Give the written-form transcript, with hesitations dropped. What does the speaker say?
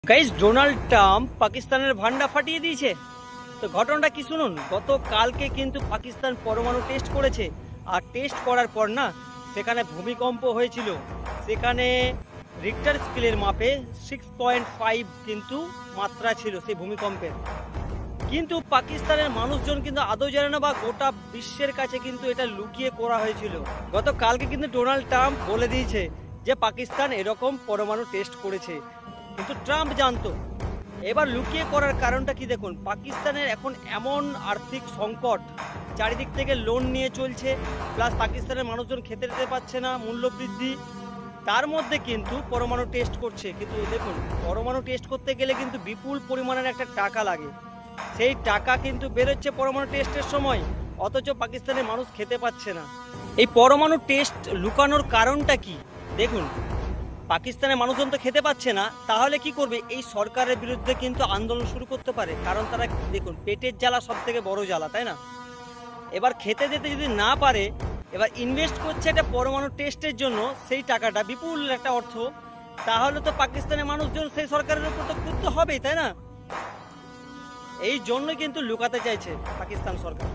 Guys, Donald Trump পাকিস্তানের Vanda ফাটিয়ে দিয়েছে। তো ঘটনাটা কি শুনুন। গতকালকে কিন্তু পাকিস্তান পরমাণু টেস্ট করেছে, আর টেস্ট করার পর না সেখানে ভূমিকম্প হয়েছিল। সেখানে রিক্টার স্কেলের মাপে 6.5 কিন্তু মাত্রা ছিল সেই ভূমিকম্পের। কিন্তু পাকিস্তানের মানুষজন কিন্তু আদৌ জানে না, বা গোটা বিশ্বের কাছে কিন্তু এটা লুকিয়ে করা হয়েছিল। গতকালকে কিন্তু ডোনাল্ড ট্রাম্প বলে দিয়েছে যে পাকিস্তান এরকম পরমাণু টেস্ট করেছে, কিন্তু ট্রাম্প জানতো। এবার লুকিয়ে করার কারণটা কি দেখুন। পাকিস্তানের এখন এমন আর্থিক সংকট, চারিদিক থেকে লোন নিয়ে চলছে, প্লাস পাকিস্তানের মানুষজন খেতে দিতে পারছে না, মূল্যবৃদ্ধি, তার মধ্যে কিন্তু পরমাণু টেস্ট করছে। কিন্তু দেখুন, পরমাণু টেস্ট করতে গেলে কিন্তু বিপুল পরিমাণের একটা টাকা লাগে। সেই টাকা কিন্তু বেরোচ্ছে পরমাণু টেস্টের সময়, অথচ পাকিস্তানের মানুষ খেতে পাচ্ছে না। এই পরমাণু টেস্ট লুকানোর কারণটা কি দেখুন। পাকিস্তানের মানুষজন তো খেতে পাচ্ছে না, তাহলে কি করবে? এই সরকারের বিরুদ্ধে কিন্তু আন্দোলন শুরু করতে পারে, কারণ তারা দেখুন পেটের জ্বালা সব থেকে বড় জ্বালা, তাই না? এবার খেতে দিতে যদি না পারে, এবার ইনভেস্ট করছে একটা পরমাণু টেস্টের জন্য, সেই টাকাটা বিপুল একটা অর্থ, তাহলে তো পাকিস্তানের মানুষজন সেই সরকারের উপর তো ক্ষুব্ধ হবেই, তাই না? এই জন্যই কিন্তু লুকাতে চাইছে পাকিস্তান সরকার।